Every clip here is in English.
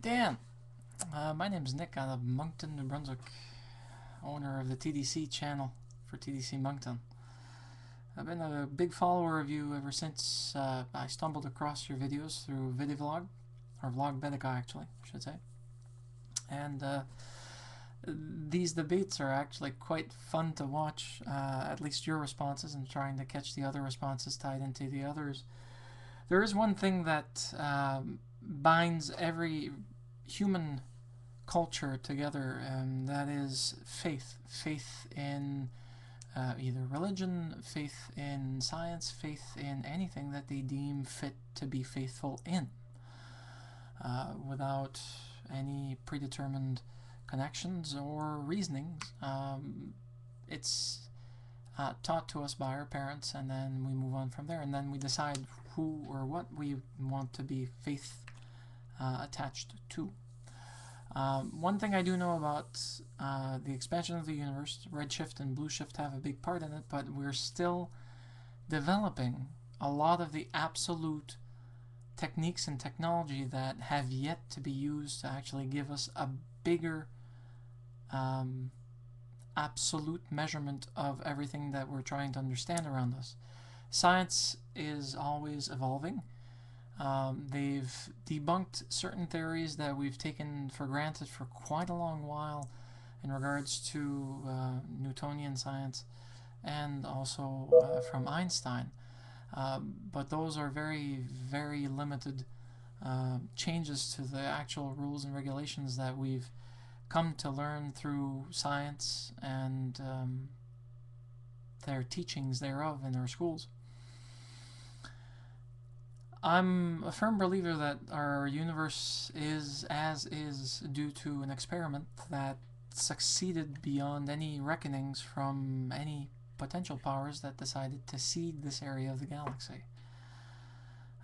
Dan, my name's Nick out of Moncton, New Brunswick, owner of the TDC channel for TDC Moncton. I've been a big follower of you ever since I stumbled across your videos through Vidivlog, or Vlogbedica actually, I should say. And these debates are actually quite fun to watch, at least your responses, and trying to catch the other responses tied into the others. There is one thing that binds every human culture together, and that is faith. Faith in either religion, faith in science, faith in anything that they deem fit to be faithful in, without any predetermined connections or reasonings. It's taught to us by our parents, and then we move on from there, and then we decide who or what we want to be faith attached to. One thing I do know about the expansion of the universe, redshift and blueshift have a big part in it, but we're still developing a lot of the absolute techniques and technology that have yet to be used to actually give us a bigger absolute measurement of everything that we're trying to understand around us. Science is always evolving. They've debunked certain theories that we've taken for granted for quite a long while in regards to Newtonian science, and also from Einstein. But those are very, very limited changes to the actual rules and regulations that we've come to learn through science and their teachings thereof in our schools. I'm a firm believer that our universe is as is due to an experiment that succeeded beyond any reckonings from any potential powers that decided to seed this area of the galaxy.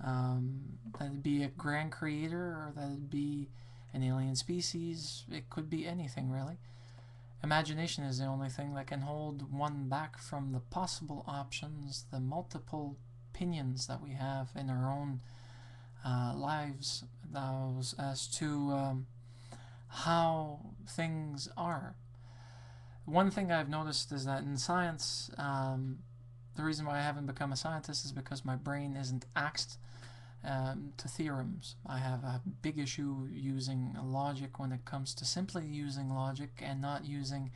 That'd be a grand creator, or that'd be an alien species. It could be anything, really. Imagination is the only thing that can hold one back from the possible options, the multiple opinions that we have in our own lives as to how things are. One thing I've noticed is that in science, the reason why I haven't become a scientist is because my brain isn't axed to theorems. I have a big issue using logic when it comes to simply using logic and not using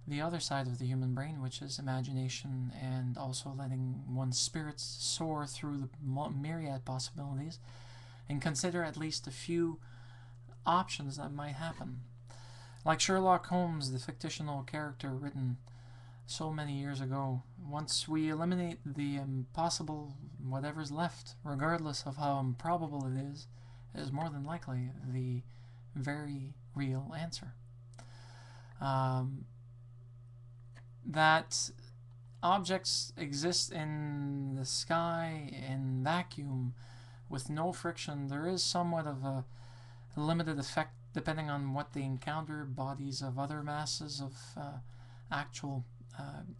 the other side of the human brain, which is imagination, and also letting one's spirits soar through the myriad possibilities and consider at least a few options that might happen. Like Sherlock Holmes, the fictional character written so many years ago, once we eliminate the impossible, whatever's left, regardless of how improbable it is more than likely the very real answer. That objects exist in the sky in vacuum with no friction. There is somewhat of a limited effect depending on what they encounter, bodies of other masses of actual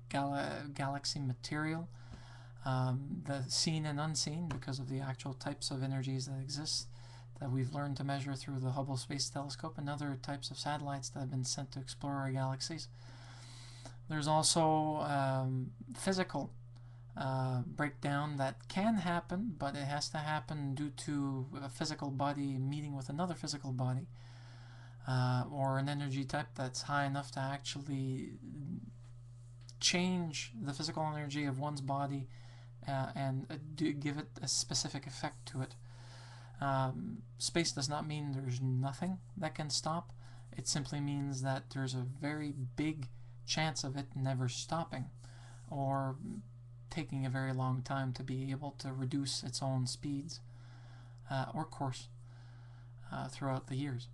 galaxy material, the seen and unseen, because of the actual types of energies that exist that we've learned to measure through the Hubble Space Telescope and other types of satellites that have been sent to explore our galaxies. There's also physical breakdown that can happen, but it has to happen due to a physical body meeting with another physical body, or an energy type that's high enough to actually change the physical energy of one's body and give it a specific effect to it. Space does not mean there's nothing that can stop. It simply means that there's a very big chance of it never stopping, or taking a very long time to be able to reduce its own speeds or course throughout the years.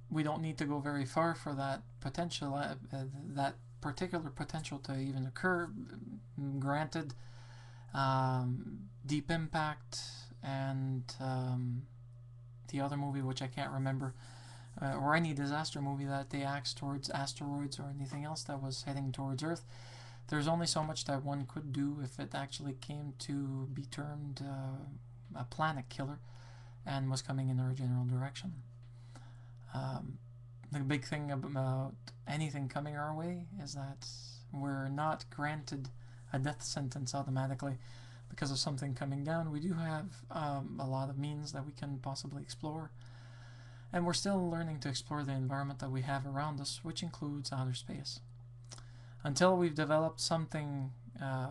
We don't need to go very far for that potential, that particular potential to even occur. Granted, Deep Impact and the other movie, which I can't remember, or any disaster movie that they axed towards asteroids or anything else that was heading towards Earth, there's only so much that one could do if it actually came to be termed a planet killer. and was coming in our general direction. The big thing about anything coming our way is that we're not granted a death sentence automatically because of something coming down. We do have a lot of means that we can possibly explore, and we're still learning to explore the environment that we have around us, which includes outer space. Until we've developed something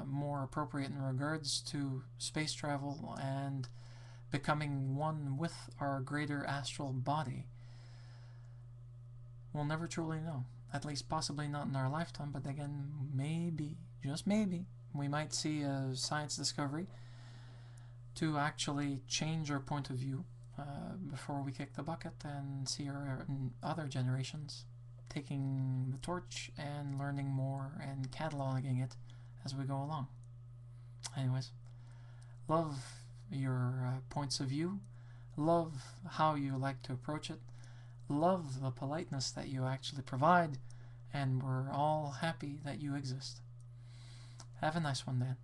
more appropriate in regards to space travel and becoming one with our greater astral body, we'll never truly know. At least possibly not in our lifetime, but again, maybe, just maybe, we might see a science discovery to actually change our point of view before we kick the bucket and see our other generations taking the torch and learning more and cataloging it as we go along. Anyways, love your points of view, love how you like to approach it, love the politeness that you actually provide, and we're all happy that you exist. Have a nice one, Dan.